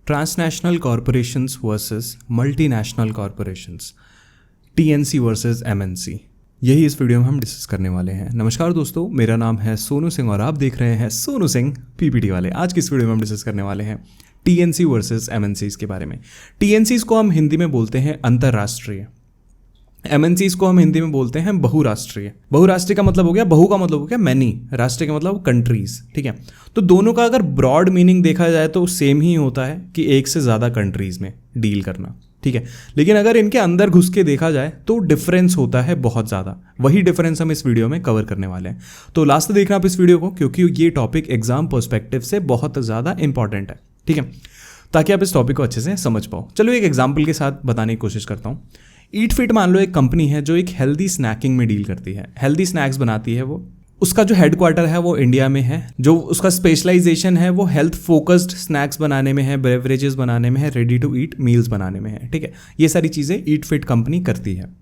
Transnational corporations versus multinational corporations, TNC versus MNC, यही इस video में हम डिस्कस करने वाले हैं। नमस्कार दोस्तों, मेरा नाम है सोनू सिंह और आप देख रहे हैं सोनू सिंह पीपीटी वाले। आज की इस वीडियो में हम डिस्कस करने वाले हैं टीएनसी वर्सेस एमएनसीज के बारे में। टीएनसीज को हम हिंदी में बोलते हैं अंतर्राष्ट्रीय, एमएनसीज को हम हिंदी में बोलते हैं बहुराष्ट्रीय। बहुराष्ट्रीय का मतलब हो गया, बहु का मतलब हो गया मैनी, राष्ट्रीय का मतलब कंट्रीज। ठीक है, तो दोनों का अगर ब्रॉड मीनिंग देखा जाए तो सेम ही होता है कि एक से ज़्यादा कंट्रीज में डील करना। ठीक है, लेकिन अगर इनके अंदर घुस के देखा जाए तो डिफरेंस होता है बहुत ज़्यादा। वही डिफरेंस हम इस वीडियो में कवर करने वाले हैं, तो लास्ट तक देखना आप इस वीडियो को, क्योंकि ये टॉपिक एग्जाम पर्सपेक्टिव से बहुत ज़्यादा इंपॉर्टेंट है। ठीक है, ताकि आप इस टॉपिक को अच्छे से समझ पाओ। चलो एक एग्जाम्पल के साथ बताने की कोशिश करता हूँ। ईट फिट मान लो एक कंपनी है जो एक हेल्दी स्नैकिंग में डील करती है, हेल्दी स्नैक्स बनाती है। वो उसका जो हेडक्वार्टर है वो इंडिया में है, जो उसका स्पेशलाइजेशन है वो हेल्थ फोकस्ड स्नैक्स बनाने में है, बेवरेजेस बनाने में है, रेडी टू ईट मील्स बनाने में है। ठीक है, ये सारी चीज़ें ईट फिट कंपनी करती है।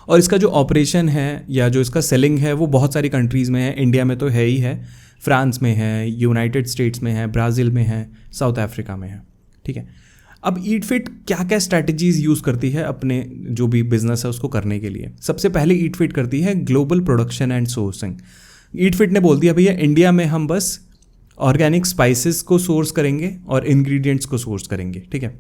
और इसका जो ऑपरेशन है या जो इसका सेलिंग है वो बहुत सारी कंट्रीज़ में है। इंडिया में तो है ही है, फ्रांस में है, यूनाइटेड स्टेट्स में है, ब्राज़ील में है, साउथ अफ्रीका में है। ठीक है, अब ईट फिट क्या क्या स्ट्रैटेजीज यूज़ करती है अपने जो भी बिजनेस है उसको करने के लिए। सबसे पहले ईट फिट करती है global production and sourcing. Eat fit ने बोल दिया भैया इंडिया में हम बस ऑर्गेनिक स्पाइसेस को सोर्स करेंगे और इंग्रेडिएंट्स को सोर्स करेंगे। ठीक है,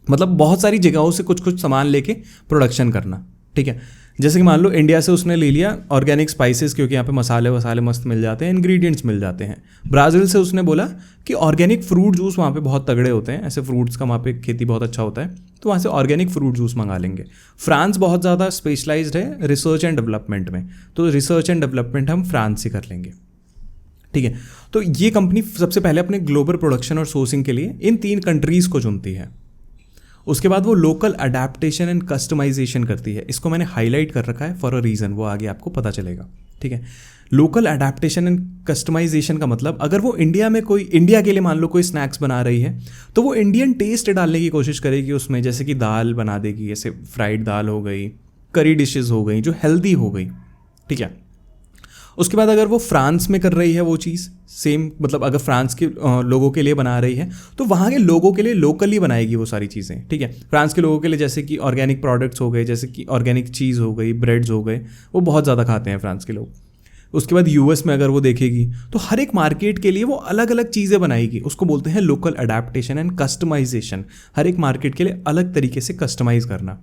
मतलब बहुत सारी जगहों से कुछ कुछ सामान लेके प्रोडक्शन करना। ठीक है, जैसे कि मान लो इंडिया से उसने ले लिया ऑर्गेनिक स्पाइसेस, क्योंकि यहाँ पे मसाले वसाले मस्त मिल जाते हैं, इंग्रेडिएंट्स मिल जाते हैं। ब्राज़ील से उसने बोला कि ऑर्गेनिक फ्रूट जूस वहाँ पे बहुत तगड़े होते हैं, ऐसे फ्रूट्स का वहाँ पे खेती बहुत अच्छा होता है, तो वहाँ से ऑर्गेनिक फ्रूट जूस मंगा लेंगे। फ्रांस बहुत ज़्यादा स्पेशलाइज्ड है रिसर्च एंड डेवलपमेंट में, तो रिसर्च एंड डेवलपमेंट हम फ्रांस से कर लेंगे। ठीक है, तो ये कंपनी सबसे पहले अपने ग्लोबल प्रोडक्शन और सोर्सिंग के लिए इन 3 कंट्रीज़ को चुनती है। उसके बाद वो लोकल अडेप्टेशन एंड कस्टमाइजेशन करती है। इसको मैंने हाईलाइट कर रखा है फॉर अ रीज़न, वो आगे आपको पता चलेगा। ठीक है, लोकल अडेप्टेशन एंड कस्टमाइजेशन का मतलब अगर वो इंडिया के लिए मान लो कोई स्नैक्स बना रही है तो वो इंडियन टेस्ट डालने की कोशिश करेगी उसमें, जैसे कि दाल बना देगी, जैसे फ्राइड दाल हो गई, करी डिशेज़ हो गई जो हेल्दी हो गई। ठीक है, उसके बाद अगर वो फ्रांस में कर रही है वो चीज़ सेम, मतलब अगर फ्रांस के लोगों के लिए बना रही है तो वहाँ के लोगों के लिए लोकली बनाएगी वो सारी चीज़ें। ठीक है, फ्रांस के लोगों के लिए जैसे कि ऑर्गेनिक प्रोडक्ट्स हो गए, जैसे कि ऑर्गेनिक चीज़ हो गई, ब्रेड्स हो गए, वो बहुत ज़्यादा खाते हैं फ्रांस के लोग। उसके बाद यूएस में अगर वो देखेगी तो हर एक मार्केट के लिए वो अलग अलग चीज़ें बनाएगी। उसको बोलते हैं लोकल अडेप्टेशन एंड कस्टमाइजेशन, हर एक मार्केट के लिए अलग तरीके से कस्टमाइज़ करना।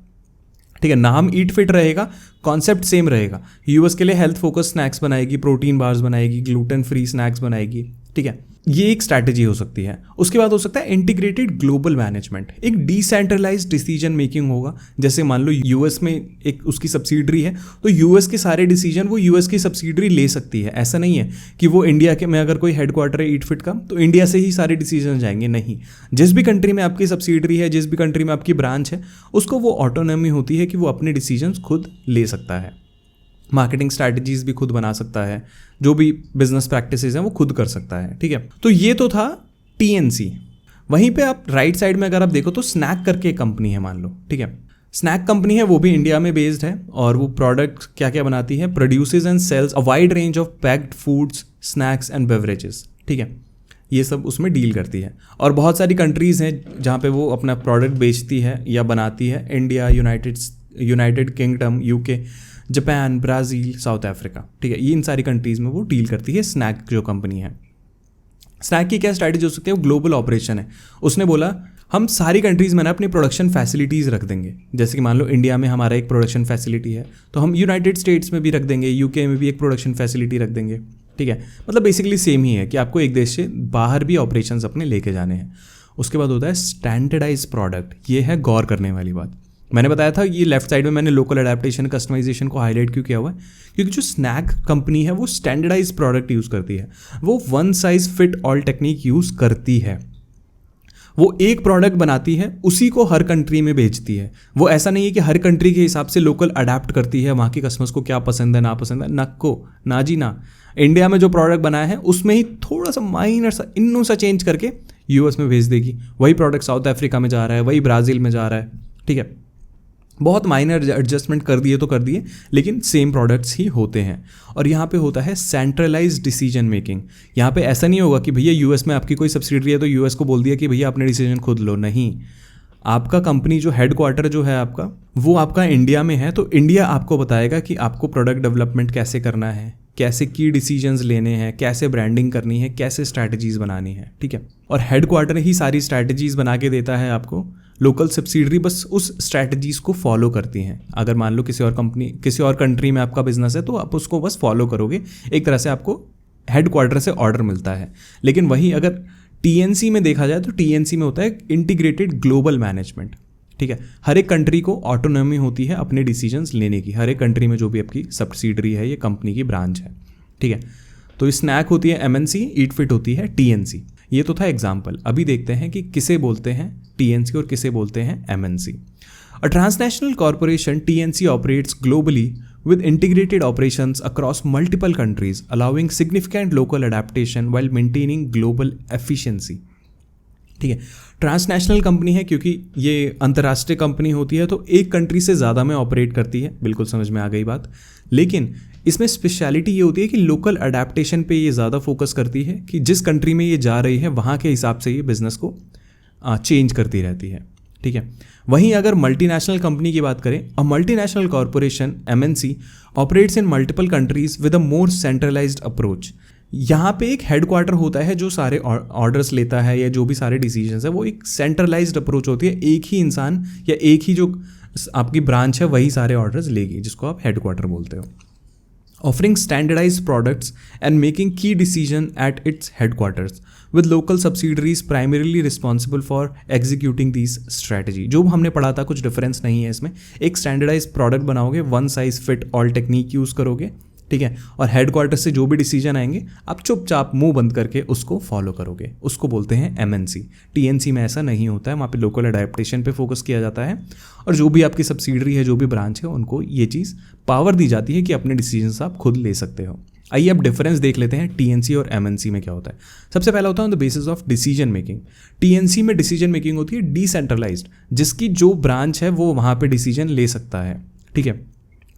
ठीक है, नाम ईट फिट रहेगा, कॉन्सेप्ट सेम रहेगा। यूएस के लिए हेल्थ फोकस स्नैक्स बनाएगी, प्रोटीन बार्स बनाएगी, ग्लूटेन फ्री स्नैक्स बनाएगी। ठीक है, ये एक स्ट्रैटेजी हो सकती है। उसके बाद हो सकता है इंटीग्रेटेड ग्लोबल मैनेजमेंट, एक डिसेंट्रलाइज्ड डिसीजन मेकिंग होगा। जैसे मान लो यूएस में एक उसकी सब्सिडरी है तो यूएस के सारे डिसीजन वो यूएस की सब्सिडरी ले सकती है। ऐसा नहीं है कि वो इंडिया के में अगर कोई हेडक्वार्टर है ईट फिट का तो इंडिया से ही सारे डिसीजन जाएंगे, नहीं। जिस भी कंट्री में आपकी सब्सिडरी है, जिस भी कंट्री में आपकी ब्रांच है, उसको वो ऑटोनॉमी होती है कि वो अपने डिसीजंस खुद ले सकता है, मार्केटिंग स्ट्रैटेजीज भी खुद बना सकता है, जो भी बिजनेस प्रैक्टिसेस हैं वो खुद कर सकता है। ठीक है, तो ये तो था टीएनसी। वहीं पे आप राइट साइड में अगर आप देखो तो स्नैक करके एक कंपनी है मान लो। ठीक है, स्नैक कंपनी है, वो भी इंडिया में बेस्ड है और वो प्रोडक्ट क्या क्या बनाती है, produces and sells a wide range of packed foods, snacks and beverages. ठीक है, ये सब उसमें डील करती है और बहुत सारी कंट्रीज़ हैं जहाँ पे वो अपना प्रोडक्ट बेचती है या बनाती है। India, United kingdom, UK, Japan, Brazil, south Africa. ठीक है, ये इन सारी कंट्रीज़ में वो डील करती है स्नैक जो कंपनी है। स्नैक की क्या स्ट्रैटेजी हो सकती है, वो ग्लोबल ऑपरेशन है। उसने बोला हम सारी कंट्रीज़ में ना अपनी प्रोडक्शन फैसिलिटीज़ रख देंगे। जैसे कि मान लो इंडिया में हमारा एक प्रोडक्शन फैसिलिटी है तो हम यूनाइटेड स्टेट्स में भी रख देंगे, यूके में भी एक प्रोडक्शन फैसिलिटी रख देंगे। ठीक है, मतलब बेसिकली सेम ही है कि आपको एक देश से बाहर भी ऑपरेशंस अपने लेके जाने हैं। उसके बाद होता है स्टैंडर्डाइज प्रोडक्ट। ये है गौर करने वाली बात। मैंने बताया था ये लेफ्ट साइड में मैंने लोकल अडेप्टेशन कस्टमाइजेशन को हाईलाइट क्यों किया हुआ है, क्योंकि जो स्नैक कंपनी है वो स्टैंडर्डाइज प्रोडक्ट यूज़ करती है, वो one size fit all technique use करती है। वो एक प्रोडक्ट बनाती है, उसी को हर कंट्री में बेचती है। वो ऐसा नहीं है कि हर कंट्री के हिसाब से लोकल अडेप्ट करती है, वहाँ के कस्टमर्स को क्या पसंद है ना पसंद है, ना जी ना। इंडिया में जो प्रोडक्ट बनाया है उसमें ही थोड़ा सा माइनर सा इन्नू सा चेंज करके यूएस में भेज देगी। वही प्रोडक्ट साउथ अफ्रीका में जा रहा है, वही ब्राज़ील में जा रहा है। ठीक है, बहुत माइनर एडजस्टमेंट कर दिए तो कर दिए, लेकिन सेम प्रोडक्ट्स ही होते हैं। और यहाँ पे होता है सेंट्रलाइज्ड डिसीजन मेकिंग। यहाँ पे ऐसा नहीं होगा कि भैया यूएस में आपकी कोई सब्सिडरी है तो यूएस को बोल दिया कि भैया अपने डिसीजन खुद लो, नहीं। आपका कंपनी जो हेडक्वार्टर जो है आपका, वो आपका इंडिया में है, तो इंडिया आपको बताएगा कि आपको प्रोडक्ट डेवलपमेंट कैसे करना है, कैसे की डिसीजंस लेने हैं, कैसे ब्रांडिंग करनी है, कैसे स्ट्रैटेजीज बनानी है, ठीक है। और हेडक्वार्टर ही सारी स्ट्रैटेजीज बना के देता है आपको, लोकल सब्सिडरी बस उस स्ट्रैटेजीज को फॉलो करती हैं। अगर मान लो किसी और कंपनी, किसी और कंट्री में आपका बिजनेस है तो आप उसको बस फॉलो करोगे, एक तरह से आपको हेडक्वार्टर से ऑर्डर मिलता है। लेकिन वहीं अगर टीएनसी में देखा जाए तो टीएनसी में होता है इंटीग्रेटेड ग्लोबल मैनेजमेंट, ठीक है। हर एक कंट्री को ऑटोनॉमी होती है अपने डिसीजंस लेने की, हर एक कंट्री में जो भी आपकी सब्सिडरी है, ये कंपनी की ब्रांच है, ठीक है। तो स्नैक होती है एमएनसी, ईट फिट होती है टीएनसी। ये तो था एग्जाम्पल। अभी देखते हैं कि किसे बोलते हैं टीएनसी और किसे बोलते हैं MNC. A transnational corporation TNC operates globally with integrated operations across multiple countries, allowing significant local adaptation while maintaining global efficiency। ठीक है, ट्रांसनेशनल कंपनी है क्योंकि ये अंतर्राष्ट्रीय कंपनी होती है, तो एक कंट्री से ज़्यादा में ऑपरेट करती है, बिल्कुल समझ में आ गई बात। लेकिन इसमें स्पेशलिटी ये होती है कि लोकल अडेप्टेशन पे ये ज़्यादा फोकस करती है कि जिस कंट्री में ये जा रही है वहाँ के हिसाब से ये बिज़नेस को चेंज करती रहती है, ठीक है। वहीं अगर मल्टीनेशनल कंपनी की बात करें, a multinational corporation MNC operates in multiple countries with a more centralised approach. यहाँ पे एक हेडक्वार्टर होता है जो सारे ऑर्डर्स लेता है, या जो भी सारे डिसीजंस है वो एक सेंट्रलाइज्ड अप्रोच होती है। एक ही इंसान या एक ही जो आपकी ब्रांच है वही सारे ऑर्डर्स लेगी, जिसको आप हेडक्वार्टर बोलते हो। Offering standardized products and making key decision at its headquarters, with local subsidiaries primarily responsible for executing these strategy। जो हमने पढ़ा था कुछ डिफरेंस नहीं है इसमें। एक स्टैंडर्डाइज प्रोडक्ट बनाओगे, one size fit all technique use करोगे, ठीक है। और हेडक्वार्टर से जो भी डिसीजन आएंगे आप चुपचाप मुंह बंद करके उसको फॉलो करोगे, उसको बोलते हैं एमएनसी। टीएनसी में ऐसा नहीं होता है, वहाँ पे लोकल अडेप्टेशन पे फोकस किया जाता है, और जो भी आपकी सब्सिडरी है, जो भी ब्रांच है, उनको ये चीज़ पावर दी जाती है कि अपने डिसीजंस आप खुद ले सकते हो। आइए अब डिफरेंस देख लेते हैं टीएनसी और एमएनसी में क्या होता है। सबसे पहला होता है on the basis of decision making. TNC में डिसीजन मेकिंग होती है डिसेंट्रलाइज्ड, जिसकी जो ब्रांच है वो वहाँ पे डिसीजन ले सकता है, ठीक है।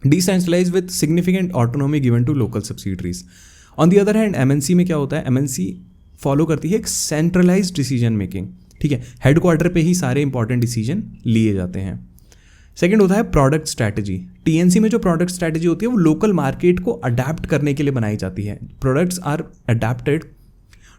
Decentralised with significant autonomy given to local subsidiaries. On the other hand MNC में क्या होता है, एमएनसी फॉलो करती है एक सेंट्रलाइज्ड डिसीजन मेकिंग, ठीक है। हेडक्वार्टर पे ही सारे इंपॉर्टेंट डिसीजन लिए जाते हैं। सेकेंड होता है प्रोडक्ट स्ट्रैटेजी। टीएनसी में जो प्रोडक्ट स्ट्रैटेजी होती है वो लोकल मार्केट को अडेप्ट करने के लिए बनाई जाती है। Products are adapted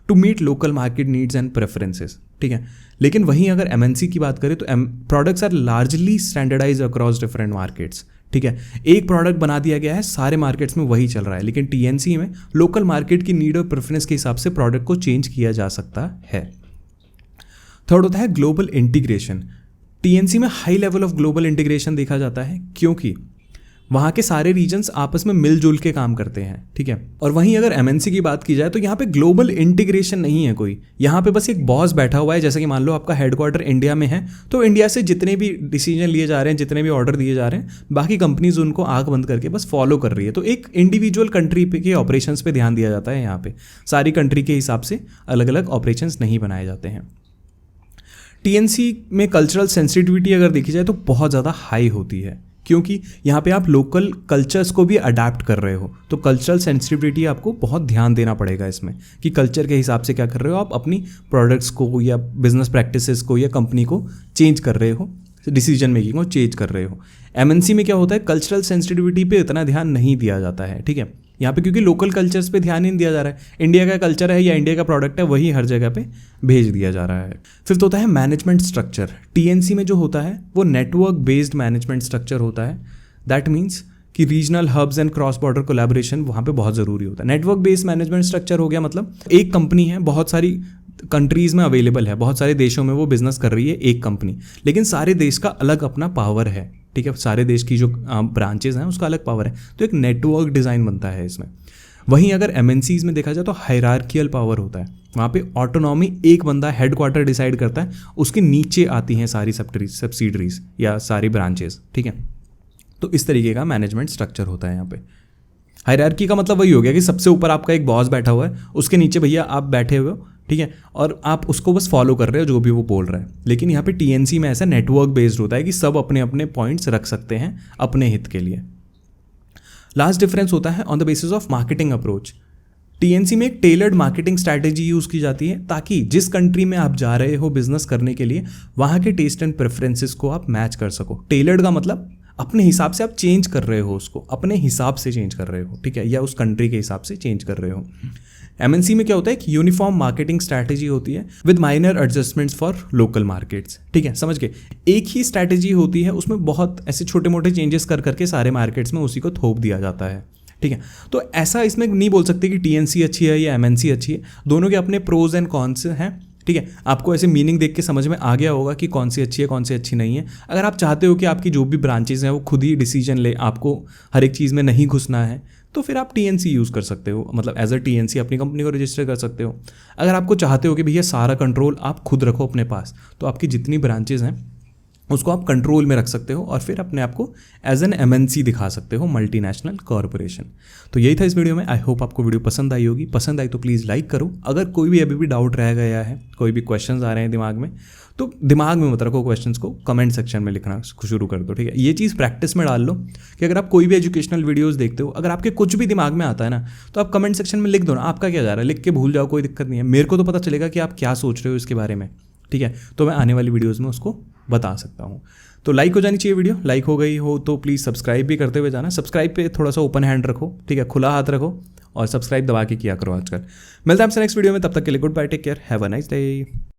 to meet local market needs and preferences, ठीक है। लेकिन वहीं अगर एमएनसी की बात करें तो products are largely standardise across different markets, ठीक है। एक प्रोडक्ट बना दिया गया है, सारे मार्केट्स में वही चल रहा है। लेकिन टीएनसी में लोकल मार्केट की नीड और प्रेफरेंस के हिसाब से प्रोडक्ट को चेंज किया जा सकता है। थर्ड होता है ग्लोबल इंटीग्रेशन। टीएनसी में high level of global integration देखा जाता है क्योंकि वहाँ के सारे रीजन्स आपस में मिलजुल के काम करते हैं, ठीक है। और वहीं अगर एमएनसी की बात की जाए तो यहाँ पे ग्लोबल इंटीग्रेशन नहीं है कोई। यहाँ पे बस एक बॉस बैठा हुआ है, जैसे कि मान लो आपका हेडक्वार्टर इंडिया में है, तो इंडिया से जितने भी डिसीजन लिए जा रहे हैं, जितने भी ऑर्डर दिए जा रहे हैं, बाकी कंपनीज उनको आंख बंद करके बस फॉलो कर रही है। तो एक इंडिविजुअल कंट्री पे के ऑपरेशंस पे ध्यान दिया जाता है। यहाँ पे सारी कंट्री के हिसाब से अलग अलग ऑपरेशंस नहीं बनाए जाते हैं। टीएनसी में कल्चरल सेंसिटिविटी अगर देखी जाए तो बहुत ज़्यादा हाई होती है, क्योंकि यहाँ पे आप लोकल कल्चर्स को भी अडाप्ट कर रहे हो। तो कल्चरल सेंसिटिविटी आपको बहुत ध्यान देना पड़ेगा इसमें कि कल्चर के हिसाब से क्या कर रहे हो आप, अपनी प्रोडक्ट्स को या बिजनेस प्रैक्टिसेस को या कंपनी को चेंज कर रहे हो, डिसीजन मेकिंग को चेंज कर रहे हो। एमएनसी में क्या होता है, कल्चरल सेंसिटिविटी पे इतना ध्यान नहीं दिया जाता है, ठीक है। यहाँ पे क्योंकि लोकल कल्चर्स पे ध्यान नहीं दिया जा रहा है, इंडिया का कल्चर है या इंडिया का प्रोडक्ट है वही हर जगह पे भेज दिया जा रहा है। फिफ्थ होता है मैनेजमेंट स्ट्रक्चर। टीएनसी में जो होता है वो नेटवर्क बेस्ड मैनेजमेंट स्ट्रक्चर होता है। दैट मीन्स कि regional hubs and cross border collaboration वहाँ पे बहुत ज़रूरी होता है। नेटवर्क बेस्ड मैनेजमेंट स्ट्रक्चर हो गया मतलब एक कंपनी है, बहुत सारी कंट्रीज़ में अवेलेबल है, बहुत सारे देशों में वो बिजनेस कर रही है एक कंपनी, लेकिन सारे देश का अलग अपना पावर है, ठीक है। सारे देश की जो ब्रांचेज हैं उसका अलग पावर है, तो एक नेटवर्क डिज़ाइन बनता है इसमें। वहीं अगर एमएनसीज में देखा जाए तो हायरार्कियल पावर होता है। वहाँ पे ऑटोनॉमी एक बंदा हेडक्वार्टर डिसाइड करता है, उसके नीचे आती हैं सारी सब्सिडरीज या सारी ब्रांचेज, ठीक है। तो इस तरीके का मैनेजमेंट स्ट्रक्चर होता है यहाँ पे। हायरार्की का मतलब वही हो गया कि सबसे ऊपर आपका एक बॉस बैठा हुआ है, उसके नीचे भैया आप बैठे हुए हो, ठीक है, और आप उसको बस फॉलो कर रहे हो जो भी वो बोल रहा है। लेकिन यहाँ पे टीएनसी में ऐसा नेटवर्क बेस्ड होता है कि सब अपने अपने पॉइंट्स रख सकते हैं अपने हित के लिए। लास्ट डिफरेंस होता है on the basis of marketing approach. TNC में एक टेलर्ड मार्केटिंग स्ट्रैटेजी यूज़ की जाती है ताकि जिस कंट्री में आप जा रहे हो बिजनेस करने के लिए वहाँ के टेस्ट एंड प्रेफरेंसेस को आप मैच कर सको। टेलर्ड का मतलब अपने हिसाब से आप चेंज कर रहे हो, उसको अपने हिसाब से चेंज कर रहे हो, ठीक है, या उस कंट्री के हिसाब से चेंज कर रहे हो। एमएनसी में क्या होता है कि यूनिफॉर्म मार्केटिंग स्ट्रैटेजी होती है with minor adjustments for local markets, ठीक है, समझ गए। एक ही स्ट्रैटेजी होती है, उसमें बहुत ऐसे छोटे मोटे चेंजेस कर करके सारे मार्केट्स में उसी को थोप दिया जाता है, ठीक है। तो ऐसा इसमें नहीं बोल सकते कि टीएनसी अच्छी है या एमएनसी अच्छी है, दोनों के अपने प्रोज एंड कॉन्स हैं, ठीक है। आपको ऐसे मीनिंग देख के समझ में आ गया होगा कि कौन सी अच्छी है कौन सी अच्छी नहीं है। अगर आप चाहते हो कि आपकी जो भी ब्रांचेज हैं वो खुद ही डिसीजन ले, आपको हर एक चीज़ में नहीं घुसना है, तो फिर आप टीएनसी यूज़ कर सकते हो, मतलब एज अ टीएनसी अपनी कंपनी को रजिस्टर कर सकते हो। अगर आपको चाहते हो कि भैया सारा कंट्रोल आप खुद रखो अपने पास, तो आपकी जितनी ब्रांचेज हैं उसको आप कंट्रोल में रख सकते हो और फिर अपने आप को एज एन एमएनसी दिखा सकते हो, मल्टीनेशनल कॉरपोरेशन। तो यही था इस वीडियो में। आई होप आपको वीडियो पसंद आई होगी। पसंद आई तो प्लीज़ लाइक करो। अगर कोई भी अभी भी डाउट रह गया है, कोई भी क्वेश्चंस आ रहे हैं दिमाग में, तो दिमाग में मत रखो क्वेश्चंस को, कमेंट सेक्शन में लिखना शुरू कर दो, ठीक है। ये चीज़ प्रैक्टिस में डाल लो कि अगर आप कोई भी एजुकेशनल वीडियोस देखते हो, अगर आपके कुछ भी दिमाग में आता है ना, तो आप कमेंट सेक्शन में लिख दो ना, आपका क्या जा रहा है, लिख के भूल जाओ, कोई दिक्कत नहीं है। मेरे को तो पता चलेगा कि आप क्या सोच रहे हो इसके बारे में, ठीक है। तो मैं आने वाली वीडियोज़ में उसको बता सकता हूँ। तो लाइक हो जानी चाहिए वीडियो। लाइक हो गई हो तो प्लीज़ सब्सक्राइब भी करते हुए जाना। सब्सक्राइब पे थोड़ा सा ओपन हैंड रखो, ठीक है, खुला हाथ रखो और सब्सक्राइब दबा के किया करो आजकल। मिलता है आपसे नेक्स्ट वीडियो में, तब तक के लिए goodbye, take care, have a nice day.